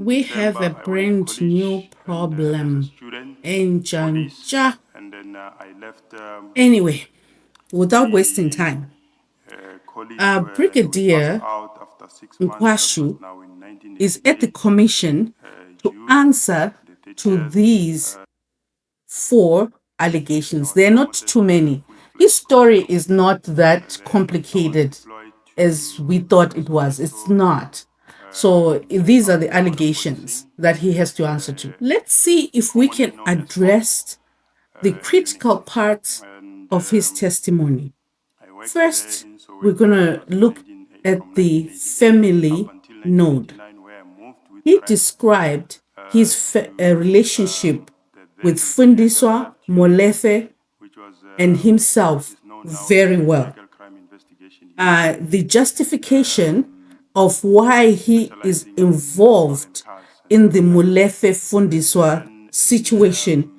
we have a brand new problem in Janja. Anyway, without wasting time, Brigadier Nkhwashu is at the commission to answer to these four allegations. They're not too many. His story is not that complicated as we thought it was. It's not. So these are the allegations that he has to answer to. Let's see if we can address the critical parts of his testimony. First, we're going to look at the family node. He described his relationship with Fundiswa, Molefe, and himself very well. The justification of why he is involved in the Molefe Fundiswa situation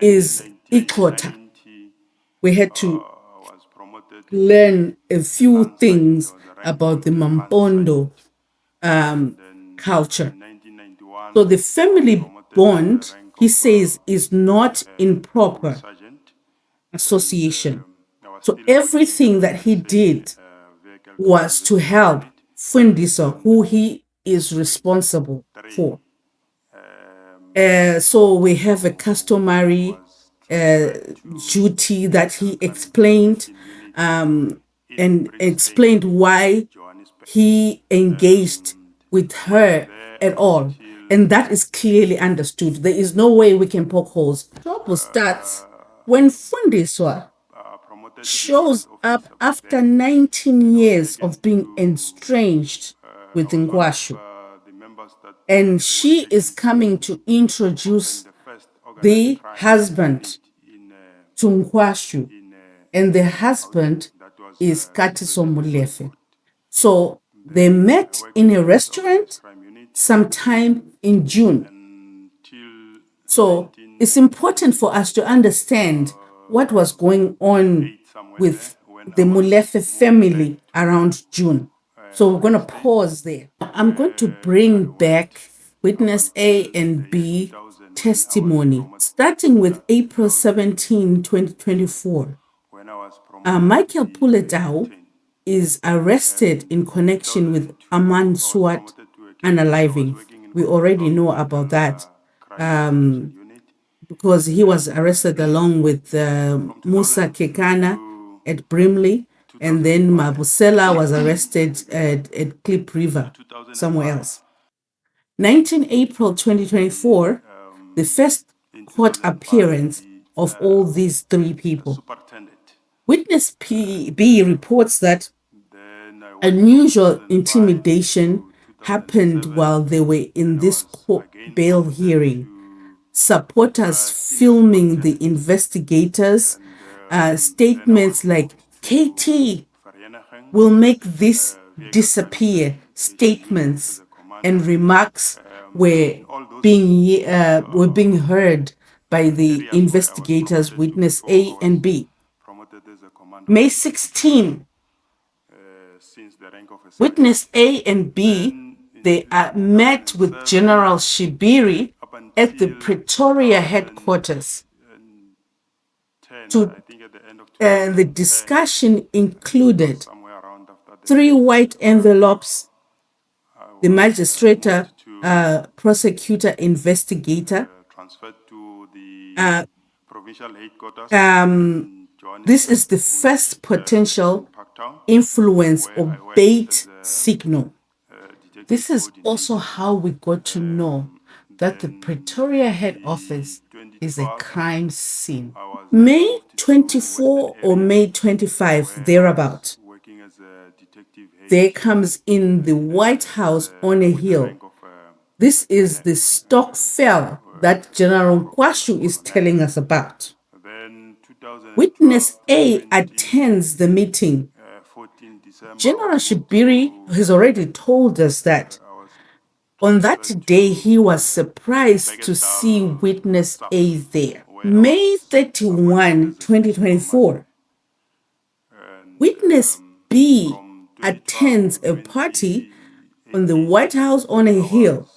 is Ikota. We had to learn a few things about the Mampondo culture. So the family bond, he says, is not in proper association. So everything that he did was to help Fundisa, who he is responsible for. So we have a customary duty that he explained, and explained why he engaged with her at all. And that is clearly understood. There is no way we can poke holes. Trouble starts when Fundiswa shows up after 19 years of being estranged with Nkhwashu. And she is coming to introduce the husband to Nkhwashu. And the husband is Katiso Molefe. So they met in a restaurant sometime in June. So it's important for us to understand what was going on with the Molefe family around June. So we're going to pause there. I'm going to bring back witness A and B testimony, starting with April 17, 2024. Michael Puletau is arrested in connection with Arman Swart unaliving. We already know about that because he was arrested along with Musa Kekana at Brimley, and then Mabusela was arrested at Clip River, somewhere else. 19 April 2024, the first court appearance of all these three people. Witness B reports that unusual intimidation happened while they were in this court bail hearing. Supporters filming the investigators, statements like, KT will make this disappear, statements and remarks were being heard by the investigators, witness A and B. May 16, witness A and B, they met with General Shibiri at the Pretoria headquarters. The discussion included 3 white envelopes, the magistrate, prosecutor, investigator. This is the first potential influence or bait signal. This is also how we got to know that the Pretoria head office is a crime scene. May 24 or May 25, thereabout, there comes in the White House on a hill. This is the Stockfell that General Nkhwashu is telling us about. Witness A attends the meeting. General Shibiri has already told us that on that day he was surprised to see witness A there. May 31, 2024, witness B attends a party on the White House on a hill.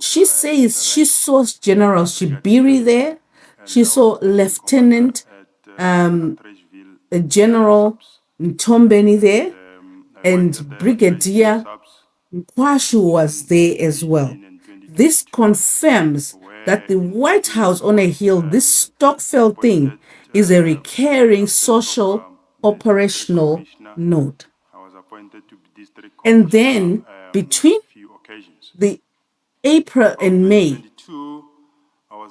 She says she saw General Shibiri there. She saw Lieutenant General Ntombeni there, and Brigadier Nkhwashu was there as well. This confirms that the White House on a hill, this Stockfell thing, is a recurring social operational node. And then between the April and May,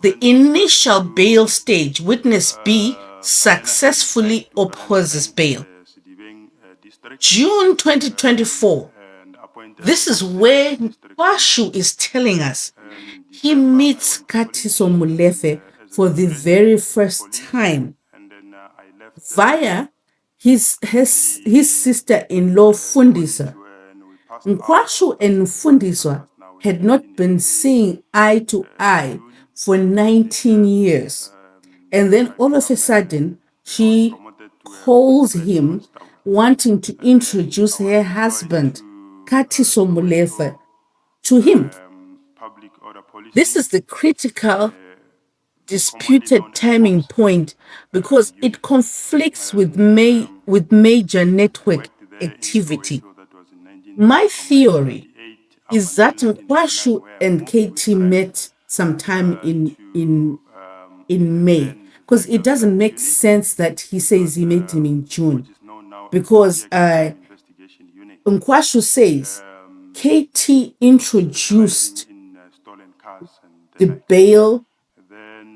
the initial bail stage, witness B successfully opposes bail. June 2024, this is where Nkhwashu is telling us he meets Katiso Molefe for the very first time via his sister-in-law Fundisa. Nkhwashu and Fundisa had not been seeing eye to eye for 19 years. And then all of a sudden, she calls him wanting to introduce her husband, Katiso Molefe, to him. This is the critical disputed timing point because it conflicts with major network activity. My theory is that Nkhwashu and KT met sometime in May, because it doesn't make sense that he says he met him in June, because Nkhwashu says KT introduced the bail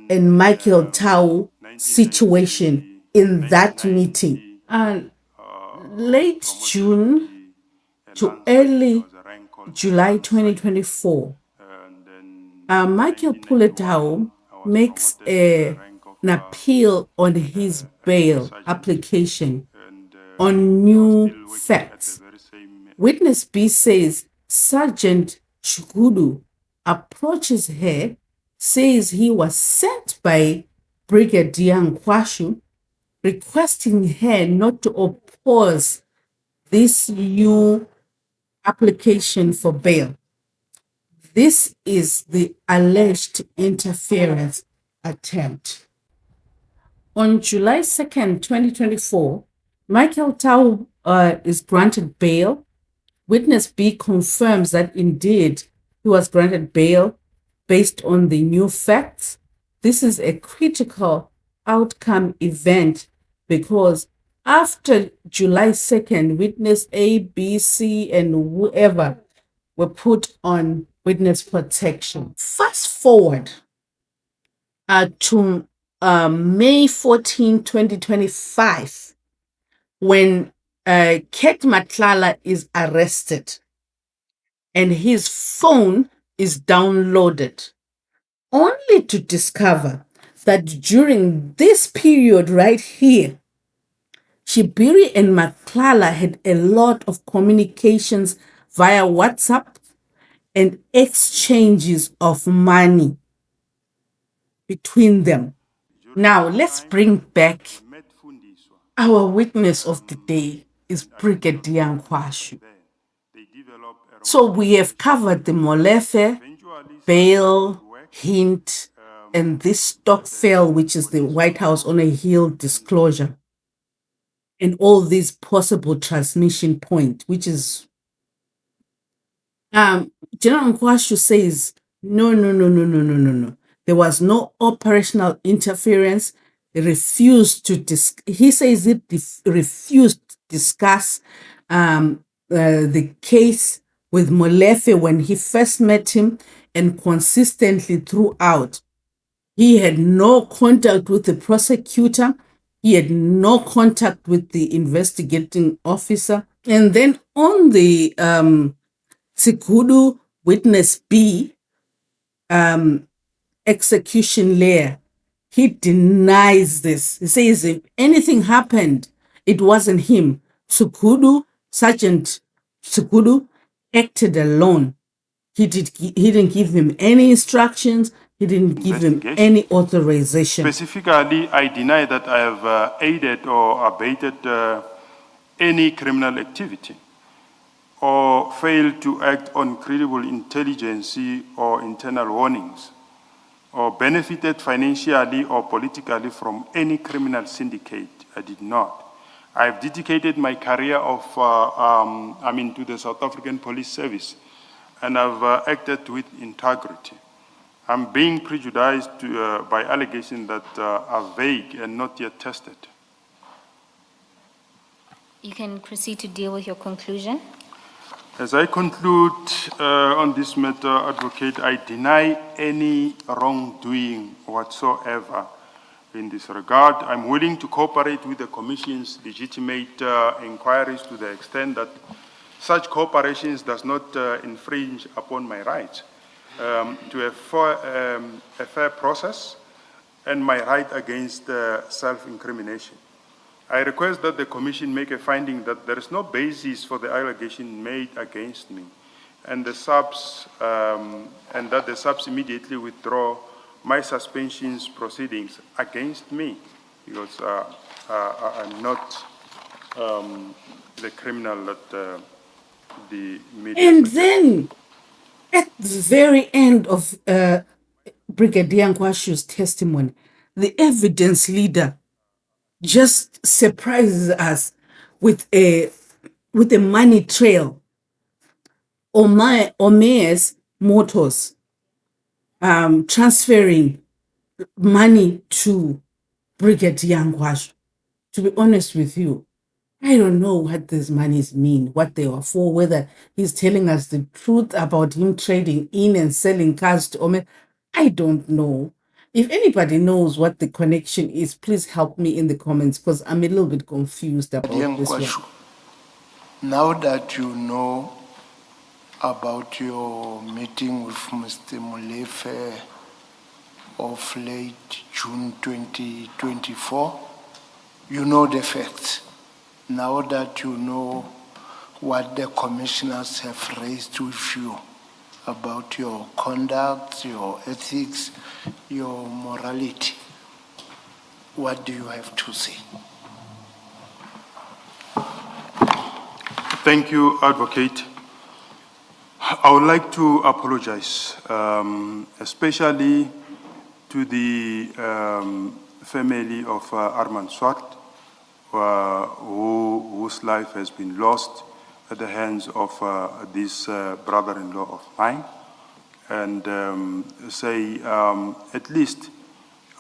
and Michael Tau situation in that meeting. And late June to early July 2024, Michael Puletau makes an appeal on his bail application on new facts. Witness B says Sergeant Chukudu approaches her, says he was sent by Brigadier Nkhwashu, requesting her not to oppose this new application for bail. This is the alleged interference attempt. On July 2nd, 2024, Michael Tau is granted bail. Witness B confirms that indeed he was granted bail based on the new facts. This is a critical outcome event because after July 2nd, witness A, B, C, and whoever were put on witness protection. Fast forward to May 14, 2025, when Kate Matlala is arrested and his phone is downloaded, only to discover that during this period right here, Shibiri and Matlala had a lot of communications via WhatsApp and exchanges of money between them. Now, let's bring back our witness of the day is Brigadier Nkhwashu. So we have covered the Molefe, bail, hint, and this Stockfell, which is the White House on a hill disclosure, and all these possible transmission point, which is General Nkhwashu says, no. There was no operational interference. He refused to he says it refused to discuss the case with Molefe when he first met him, and consistently throughout. He had no contact with the prosecutor. He had no contact with the investigating officer. And then on the Sikudu witness B execution layer, he denies this. He says if anything happened, it wasn't him. Sergeant Sikudu acted alone. He didn't give him any instructions. He didn't give him any authorization. Specifically, I deny that I have aided or abated any criminal activity. or failed to act on credible intelligence or internal warnings, or benefited financially or politically from any criminal syndicate. I did not. I've dedicated my career to the South African Police Service, and I've acted with integrity. I'm being prejudiced by allegations that are vague and not yet tested. You can proceed to deal with your conclusion. As I conclude on this matter, Advocate, I deny any wrongdoing whatsoever in this regard. I'm willing to cooperate with the Commission's legitimate inquiries to the extent that such cooperation does not infringe upon my rights to a fair process and my right against self-incrimination. I request that the Commission make a finding that there is no basis for the allegation made against me, and that the SAPS immediately withdraw my suspensions proceedings against me, because I'm not the criminal that the media. And then, at the very end of Brigadier Nkhwashu's testimony, the evidence leader just surprises us with a money trail. Ome's Motors transferring money to Brigadier Nkhwashu. To be honest with you, I don't know what these monies mean, what they were for, whether he's telling us the truth about him trading in and selling cars to Ome. I don't know. If anybody knows what the connection is, please help me in the comments, because I'm a little bit confused about this one. Now that you know about your meeting with Mr. Molefe of late June 2024, you know the facts. Now that you know what the commissioners have raised with you about your conduct, your ethics, your morality, what do you have to say? Thank you, Advocate. I would like to apologize, especially to the family of Arman Swart, whose life has been lost at the hands of this brother-in-law of mine, and say at least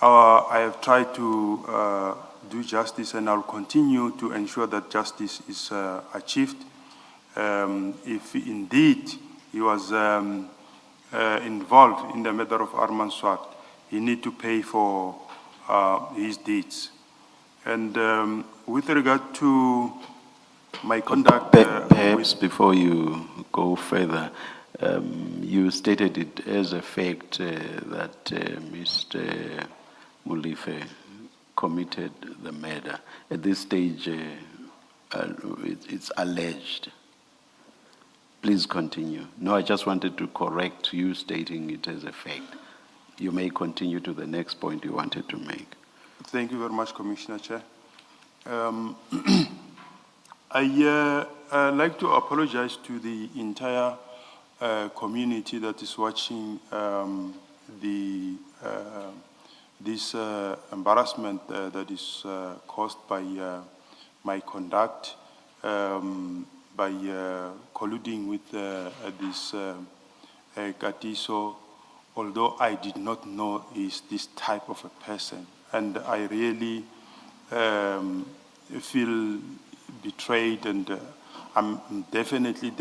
I have tried to do justice, and I'll continue to ensure that justice is achieved. If indeed he was involved in the matter of Arman Swart, he need to pay for his deeds. And with regard to my conduct... Perhaps before you go further, you stated it as a fact that Mr. Molefe committed the murder. At this stage, it's alleged. Please continue. No, I just wanted to correct you stating it as a fact. You may continue to the next point you wanted to make. Thank you very much, Commissioner Chair. I like to apologize to the entire community that is watching this embarrassment that is caused by my conduct, by colluding with this Katiso, although I did not know is this type of a person. And I really feel betrayed, and I'm definitely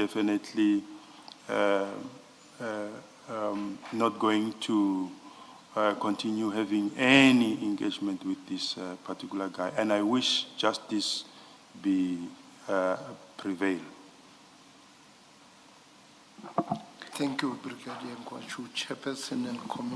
not going to continue having any engagement with this particular guy. And I wish justice prevail. Thank you, Brigadier Nkhwashu, Chairperson and Commissioner.